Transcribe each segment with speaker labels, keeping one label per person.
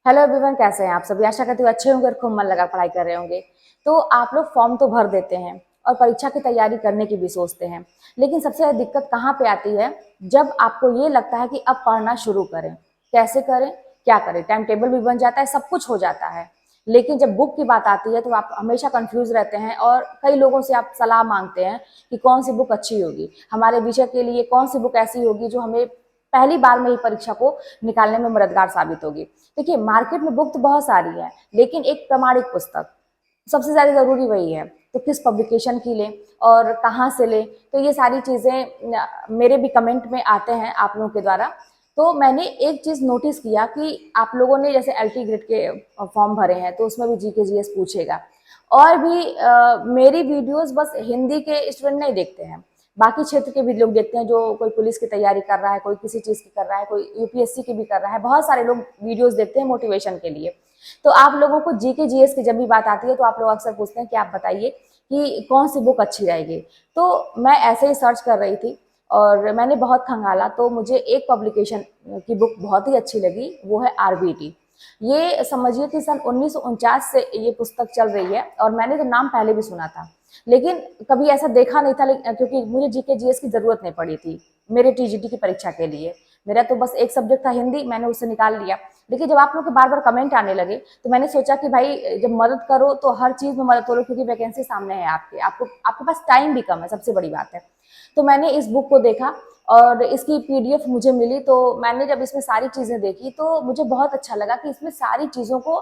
Speaker 1: Hello everyone, कैसे हैं आप सभी। आशा करती हूँ अच्छे होंगे और खूब मन लगा पढ़ाई कर रहे होंगे। तो आप लोग फॉर्म तो भर देते हैं और परीक्षा की तैयारी करने की भी सोचते हैं, लेकिन सबसे ज़्यादा दिक्कत कहाँ पे आती है, जब आपको ये लगता है कि अब पढ़ना शुरू करें। कैसे करें, क्या करें, टाइम टेबल भी बन जाता है, सब कुछ हो जाता है, लेकिन जब बुक की बात आती है तो आप हमेशा कंफ्यूज रहते हैं और कई लोगों से आप सलाह मांगते हैं कि कौन सी बुक अच्छी होगी हमारे विषय के लिए, कौन सी बुक ऐसी होगी जो हमें पहली बार में ही परीक्षा को निकालने में मददगार साबित होगी। देखिए, मार्केट में बुक तो बहुत सारी है, लेकिन एक प्रमाणिक पुस्तक सबसे ज़्यादा ज़रूरी वही है। तो किस पब्लिकेशन की लें और कहाँ से लें, तो ये सारी चीज़ें मेरे भी कमेंट में आते हैं आप लोगों के द्वारा। तो मैंने एक चीज़ नोटिस किया कि आप लोगों ने जैसे एलटी ग्रेड के फॉर्म भरे हैं, तो उसमें भी जीके जीएस पूछेगा। और भी मेरी वीडियोस बस हिंदी के स्टूडेंट नहीं देखते हैं, बाकी क्षेत्र के भी लोग देखते हैं। जो कोई पुलिस की तैयारी कर रहा है, कोई किसी चीज़ की कर रहा है, कोई यूपीएससी की भी कर रहा है, बहुत सारे लोग वीडियोस देखते हैं मोटिवेशन के लिए। तो आप लोगों को जीके जीएस की जब भी बात आती है तो आप लोग अक्सर पूछते हैं कि आप बताइए कि कौन सी बुक अच्छी रहेगी। तो मैं ऐसे ही सर्च कर रही थी और मैंने बहुत खंगाला, तो मुझे एक पब्लिकेशन की बुक बहुत ही अच्छी लगी, वो है आरबीटी। ये समझिए कि सन 1949 से ये पुस्तक चल रही है और मैंने तो नाम पहले भी सुना था, लेकिन कभी ऐसा देखा नहीं था, क्योंकि मुझे जीके जीएस की जरूरत नहीं पड़ी थी मेरे टीजीटी की परीक्षा के लिए। मेरा तो बस एक सब्जेक्ट था हिंदी, मैंने उससे निकाल लिया। देखिए, जब आप लोग के बार बार कमेंट आने लगे तो मैंने सोचा कि भाई जब मदद करो तो हर चीज में मदद करो, क्योंकि वैकेंसी सामने है आपके पास टाइम भी कम है, सबसे बड़ी बात है। तो मैंने इस बुक को देखा और इसकी पीडीएफ मुझे मिली, तो मैंने जब इसमें सारी चीजें देखी तो मुझे बहुत अच्छा लगा कि इसमें सारी चीजों को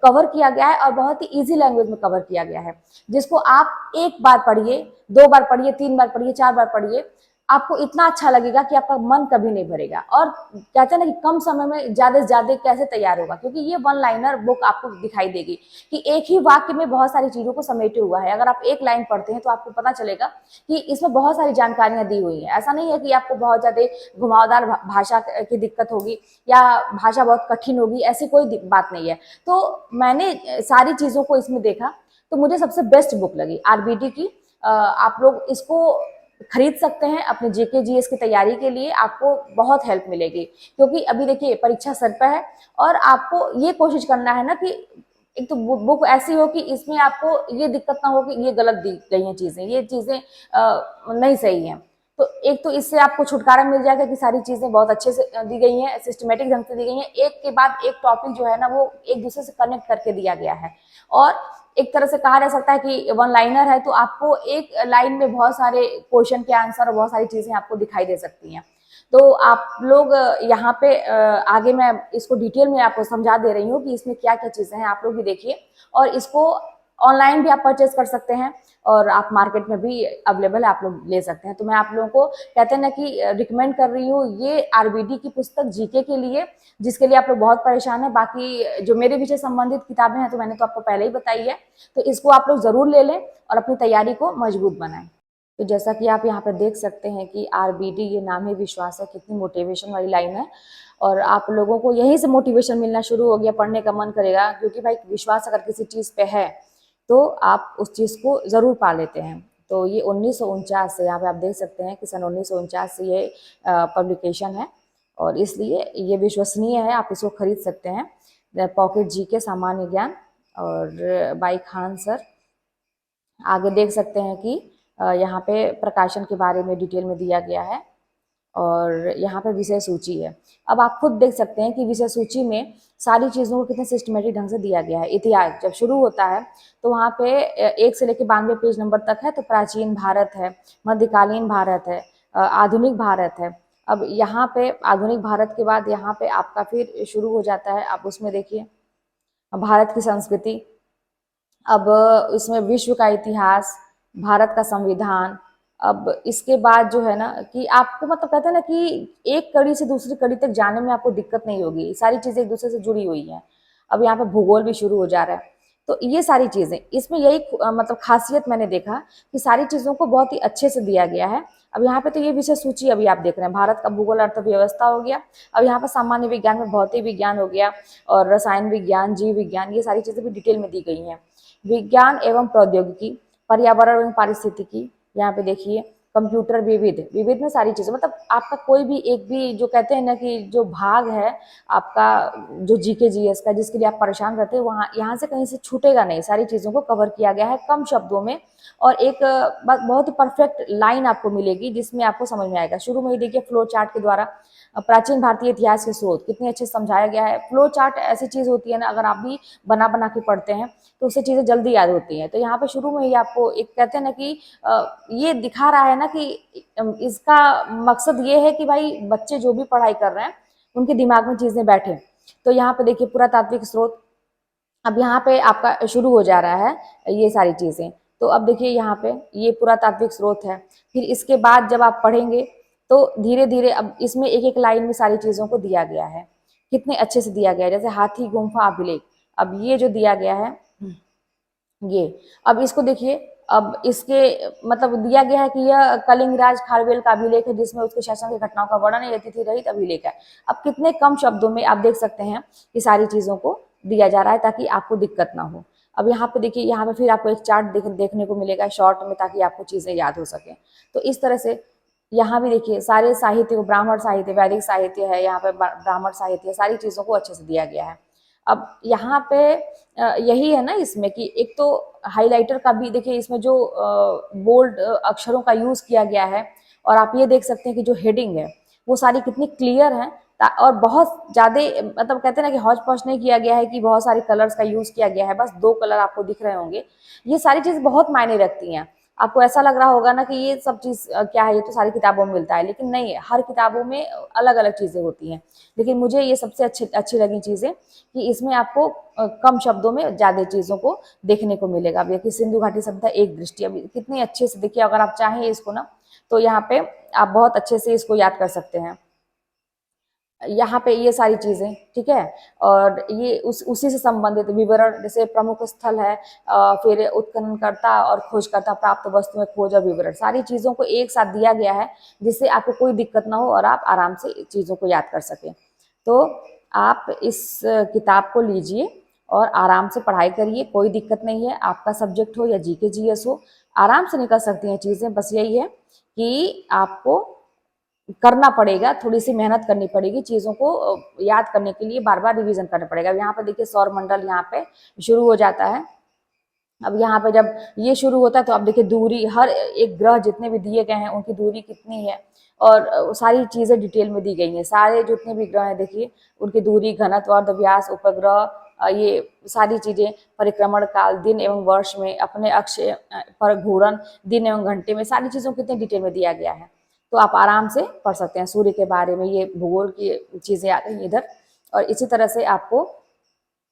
Speaker 1: कवर किया गया है और बहुत ही इजी लैंग्वेज में कवर किया गया है, जिसको आप एक बार पढ़िए, दो बार पढ़िए, तीन बार पढ़िए, चार बार पढ़िए, आपको इतना अच्छा लगेगा कि आपका मन कभी नहीं भरेगा। और कहते हैं ना कि कम समय में ज्यादा से ज्यादा कैसे तैयार होगा, क्योंकि ये वन लाइनर बुक आपको दिखाई देगी कि एक ही वाक्य में बहुत सारी चीजों को समेटे हुआ है। अगर आप एक लाइन पढ़ते हैं तो आपको पता चलेगा कि इसमें बहुत सारी जानकारियां दी हुई है। ऐसा नहीं है कि आपको बहुत ज्यादा घुमावदार भाषा की दिक्कत होगी या भाषा बहुत कठिन होगी, ऐसी कोई बात नहीं है। तो मैंने सारी चीजों को इसमें देखा, तो मुझे सबसे बेस्ट बुक लगी आरबीटी की। आप लोग इसको खरीद सकते हैं अपने जेके जीएस की तैयारी के लिए, आपको बहुत हेल्प मिलेगी। क्योंकि अभी देखिए परीक्षा सर पे है और आपको ये कोशिश करना है ना कि एक तो बुक ऐसी हो कि इसमें आपको ये दिक्कत ना हो कि ये गलत दी गई हैं चीजें, ये चीजें नहीं सही हैं। तो एक तो इससे आपको छुटकारा मिल जाएगा कि सारी चीजें बहुत अच्छे से दी गई हैं, सिस्टमेटिक ढंग से दी गई हैं, एक के बाद एक टॉपिक जो है ना वो एक दूसरे से कनेक्ट करके दिया गया है। और एक तरह से कहा जा सकता है कि वन लाइनर है, तो आपको एक लाइन में बहुत सारे क्वेश्चन के आंसर और बहुत सारी चीजें आपको दिखाई दे सकती हैं। तो आप लोग यहाँ पे आगे मैं इसको डिटेल में आपको समझा दे रही हूँ कि इसमें क्या क्या चीजें हैं, आप लोग भी देखिए। और इसको ऑनलाइन भी आप परचेज कर सकते हैं और आप मार्केट में भी अवेलेबल है, आप लोग ले सकते हैं। तो मैं आप लोगों को कहते हैं ना कि रिकमेंड कर रही हूँ ये आरबीडी की पुस्तक जीके के लिए, जिसके लिए आप लोग बहुत परेशान है। बाकी जो मेरे विषय संबंधित किताबें हैं तो मैंने तो आपको पहले ही बताई है, तो इसको आप लोग जरूर ले लें और अपनी तैयारी को मजबूत बनाएं। तो जैसा कि आप यहाँ पर देख सकते हैं कि आरबीडी, ये नाम ही विश्वास है, कितनी मोटिवेशन वाली लाइन है। और आप लोगों को यहीं से मोटिवेशन मिलना शुरू हो गया, पढ़ने का मन करेगा, क्योंकि भाई विश्वास अगर किसी चीज़ पे है तो आप उस चीज़ को ज़रूर पा लेते हैं। तो ये 1949 से, यहाँ पे आप देख सकते हैं कि सन 1949 से ये पब्लिकेशन है और इसलिए ये विश्वसनीय है, आप इसको खरीद सकते हैं। पॉकेट जीके, सामान्य ज्ञान और बाई खान सर। आगे देख सकते हैं कि यहाँ पे प्रकाशन के बारे में डिटेल में दिया गया है और यहाँ पे विषय सूची है। अब आप खुद देख सकते हैं कि विषय सूची में सारी चीज़ों को कितने सिस्टमेटिक ढंग से दिया गया है। इतिहास जब शुरू होता है तो वहाँ पे 1 से लेकर 92 पेज नंबर तक है, तो प्राचीन भारत है, मध्यकालीन भारत है, आधुनिक भारत है। अब यहाँ पे आधुनिक भारत के बाद यहाँ पे आपका फिर शुरू हो जाता है, आप उसमें देखिए भारत की संस्कृति। अब इसमें विश्व का इतिहास, भारत का संविधान। अब इसके बाद जो है ना कि आपको मतलब कहते हैं ना कि एक कड़ी से दूसरी कड़ी तक जाने में आपको दिक्कत नहीं होगी, सारी चीजें एक दूसरे से जुड़ी हुई हैं। अब यहाँ पे भूगोल भी शुरू हो जा रहा है। तो ये सारी चीजें इसमें यही मतलब खासियत मैंने देखा कि सारी चीजों को बहुत ही अच्छे से दिया गया है। अब यहाँ पे तो ये विषय सूची अभी आप देख रहे हैं, भारत का भूगोल, अर्थव्यवस्था हो गया। अब यहाँ पर सामान्य विज्ञान में भौतिक विज्ञान हो गया और रसायन विज्ञान, जीव विज्ञान, ये सारी चीजें भी डिटेल में दी गई हैं। विज्ञान एवं प्रौद्योगिकी, पर्यावरण एवं पारिस्थितिकी, यहाँ पे देखिए कंप्यूटर विविध, विविध में सारी चीजें, मतलब आपका कोई भी एक भी जो कहते हैं ना कि जो भाग है आपका, जो जीके जीएस का जिसके लिए आप परेशान रहते हैं, वहाँ यहाँ से कहीं से छूटेगा नहीं, सारी चीजों को कवर किया गया है कम शब्दों में। और एक बहुत ही परफेक्ट लाइन आपको मिलेगी जिसमें आपको समझ में आएगा। शुरू में ही देखिए फ्लो चार्ट के द्वारा प्राचीन भारतीय इतिहास के स्रोत कितने अच्छे से समझाया गया है। फ्लो चार्ट ऐसी चीज होती है ना, अगर आप भी बना बना के पढ़ते हैं तो उससे चीजें जल्दी याद होती हैं। तो यहाँ पे शुरू में ही आपको एक कहते हैं ना कि ये दिखा रहा है ना कि इसका मकसद ये है कि भाई बच्चे जो भी पढ़ाई कर रहे हैं उनके दिमाग में चीजें बैठे। तो यहाँ पे देखिए पुरातात्विक स्रोत, अब यहाँ पे आपका शुरू हो जा रहा है ये सारी चीजें। तो अब देखिए यहाँ पे ये पुरातात्विक स्रोत है। फिर इसके बाद जब आप पढ़ेंगे तो धीरे धीरे अब इसमें एक एक लाइन में सारी चीजों को दिया गया है, कितने अच्छे से दिया गया है। जैसे हाथी गुम्फा अभिलेख, अब ये जो दिया गया है ये, अब इसको देखिए, अब इसके मतलब दिया गया है कि यह कलिंगराज खारवेल का अभिलेख है जिसमें उसके शासन की घटनाओं का वर्णन है, अतिथि रहित अभिलेख है। अब कितने कम शब्दों में आप देख सकते हैं कि सारी चीजों को दिया जा रहा है ताकि आपको दिक्कत ना हो। अब यहाँ पे देखिए, यहाँ पे फिर आपको एक चार्ट देखने को मिलेगा शॉर्ट में ताकि आपको चीजें याद हो सके। तो इस तरह से यहाँ भी देखिए सारे साहित्य को, ब्राह्मण साहित्य, वैदिक साहित्य है, यहाँ पे ब्राह्मण साहित्य, सारी चीजों को अच्छे से दिया गया है। अब यहाँ पे यही है ना इसमें कि एक तो हाइलाइटर का भी देखिए इसमें जो बोल्ड अक्षरों का यूज किया गया है, और आप ये देख सकते हैं कि जो हेडिंग है वो सारी कितनी क्लियर है, और बहुत ज्यादा मतलब कहते हैं ना कि हौच पौच नहीं किया गया है कि बहुत सारे कलर्स का यूज किया गया है, बस 2 कलर आपको दिख रहे होंगे। ये सारी चीज बहुत मायने रखती हैं। आपको ऐसा लग रहा होगा ना कि ये सब चीज क्या है, ये तो सारी किताबों में मिलता है, लेकिन नहीं है, हर किताबों में अलग अलग चीजें होती हैं। लेकिन मुझे ये सबसे अच्छी लगी चीजें कि इसमें आपको कम शब्दों में ज्यादा चीजों को देखने को मिलेगा। अब देखिए सिंधु घाटी सभ्यता एक दृष्टि, अब कितने अच्छे से देखिए, अगर आप चाहें इसको ना तो यहाँ पे आप बहुत अच्छे से इसको याद कर सकते हैं। यहाँ पे ये सारी चीजें ठीक है, और ये उसी से संबंधित विवरण, जैसे प्रमुख स्थल है, फिर उत्खननकर्ता और खोजकर्ता, प्राप्त वस्तु में खोज और विवरण, सारी चीजों को एक साथ दिया गया है जिससे आपको कोई दिक्कत ना हो और आप आराम से चीजों को याद कर सकें। तो आप इस किताब को लीजिए और आराम से पढ़ाई करिए, कोई दिक्कत नहीं है। आपका सब्जेक्ट हो या जीके जीएस हो, आराम से निकल सकती हैं चीजें। बस यही है कि आपको करना पड़ेगा, थोड़ी सी मेहनत करनी पड़ेगी, चीजों को याद करने के लिए बार बार रिवीजन करना पड़ेगा। यहाँ पे देखिए सौर मंडल यहाँ पे शुरू हो जाता है। अब यहाँ पे जब ये शुरू होता है तो अब देखिए दूरी, हर एक ग्रह जितने भी दिए गए हैं उनकी दूरी कितनी है, और सारी चीजें डिटेल में दी गई हैं। सारे जितने भी ग्रह हैं देखिए उनकी दूरी, घनत्व, अर्धव्यास, उपग्रह, ये सारी चीजें, परिक्रमण काल, दिन एवं वर्ष में, अपने अक्ष पर घूर्णन, दिन एवं घंटे में, सारी चीजों को कितने डिटेल में दिया गया है। तो आप आराम से पढ़ सकते हैं। सूर्य के बारे में ये भूगोल की चीजें आ गई इधर, और इसी तरह से आपको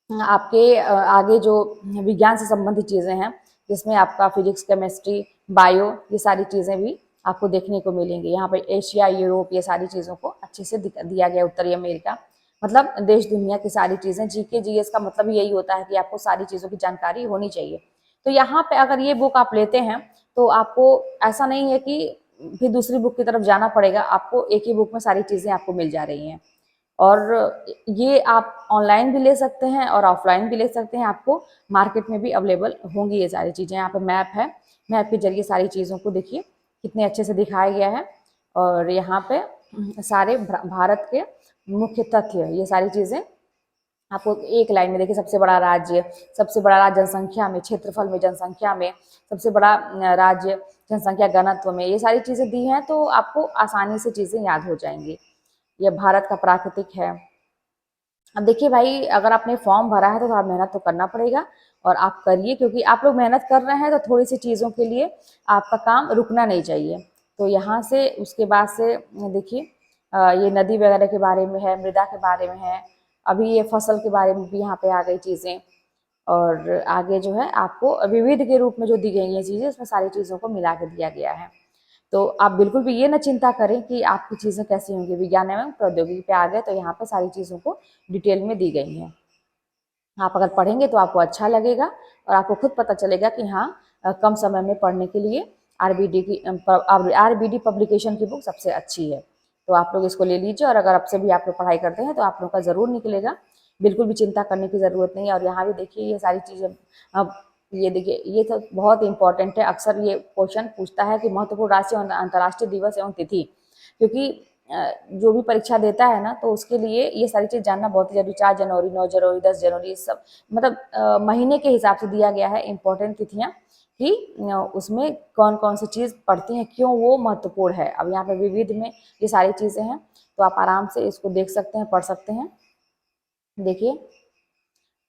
Speaker 1: आपके आगे जो विज्ञान से संबंधित चीजें हैं जिसमें आपका फिजिक्स, केमिस्ट्री, बायो, ये सारी चीजें भी आपको देखने को मिलेंगी। यहाँ पे एशिया, यूरोप, ये सारी चीजों को अच्छे से दिया गया, उत्तरी अमेरिका, मतलब देश दुनिया की सारी चीजें। जीके जीएस का मतलब यही होता है कि आपको सारी चीजों की जानकारी होनी चाहिए। तो यहाँ पे अगर ये बुक आप लेते हैं तो आपको ऐसा नहीं है कि फिर दूसरी बुक की तरफ जाना पड़ेगा, आपको एक ही बुक में सारी चीजें आपको मिल जा रही हैं। और ये आप ऑनलाइन भी ले सकते हैं और ऑफलाइन भी ले सकते हैं, आपको मार्केट में भी अवेलेबल होंगी ये सारी चीज़ें। यहाँ पे मैप है, मैप के जरिए सारी चीज़ों को देखिए कितने अच्छे से दिखाया गया है। और यहाँ पे सारे भारत के मुख्य तथ्य, ये सारी चीज़ें आपको एक लाइन में देखिए। सबसे बड़ा राज्य, सबसे बड़ा राज्य जनसंख्या में, क्षेत्रफल में, जनसंख्या में, सबसे बड़ा राज्य जनसंख्या घनत्व में, ये सारी चीज़ें दी हैं तो आपको आसानी से चीज़ें याद हो जाएंगी। यह भारत का प्राकृतिक है। अब देखिए भाई, अगर आपने फॉर्म भरा है तो थोड़ा मेहनत तो करना पड़ेगा, और आप करिए, क्योंकि आप लोग मेहनत कर रहे हैं तो थोड़ी सी चीज़ों के लिए आपका काम रुकना नहीं चाहिए। तो यहाँ से उसके बाद से देखिए ये नदी वगैरह के बारे में है, मृदा के बारे में है, अभी ये फसल के बारे में भी यहाँ पे आ गई चीज़ें, और आगे जो है आपको विविध के रूप में जो दी गई हैं चीज़ें, उसमें सारी चीज़ों को मिला के दिया गया है। तो आप बिल्कुल भी ये ना चिंता करें कि आपकी चीज़ें कैसी होंगी। विज्ञान एवं प्रौद्योगिकी पे आ गए तो यहाँ पे सारी चीज़ों को डिटेल में दी गई हैं। आप अगर पढ़ेंगे तो आपको अच्छा लगेगा और आपको खुद पता चलेगा कि हाँ, कम समय में पढ़ने के लिए आरबीडी पब्लिकेशन की बुक सबसे अच्छी है। तो आप लोग इसको ले लीजिए, और अगर अब से भी आप लोग पढ़ाई करते हैं तो आप लोग का ज़रूर निकलेगा, बिल्कुल भी चिंता करने की ज़रूरत नहीं है। और यहाँ भी देखिए ये सारी चीज़ें अब ये देखिए, ये तो बहुत इंपॉर्टेंट है। अक्सर ये क्वेश्चन पूछता है कि महत्वपूर्ण राष्ट्रीय और अंतर्राष्ट्रीय दिवस एवं तिथि, क्योंकि जो भी परीक्षा देता है ना, तो उसके लिए ये सारी चीज़ जानना बहुत ही जरूरी। 4 जनवरी, 9 जनवरी, 10 जनवरी, सब मतलब महीने के हिसाब से दिया गया है इंपॉर्टेंट तिथियां, कि उसमें कौन कौन सी चीज़ पढ़ती हैं, क्यों वो महत्वपूर्ण है। अब यहाँ पे विविध में ये सारी चीज़ें हैं, तो आप आराम से इसको देख सकते हैं, पढ़ सकते हैं। देखिए,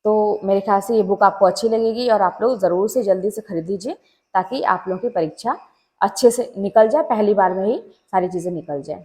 Speaker 1: तो मेरे ख्याल से ये बुक आपको अच्छी लगेगी और आप लोग ज़रूर से जल्दी से खरीद लीजिए, ताकि आप लोगों की परीक्षा अच्छे से निकल जाए, पहली बार में ही सारी चीज़ें निकल जाए।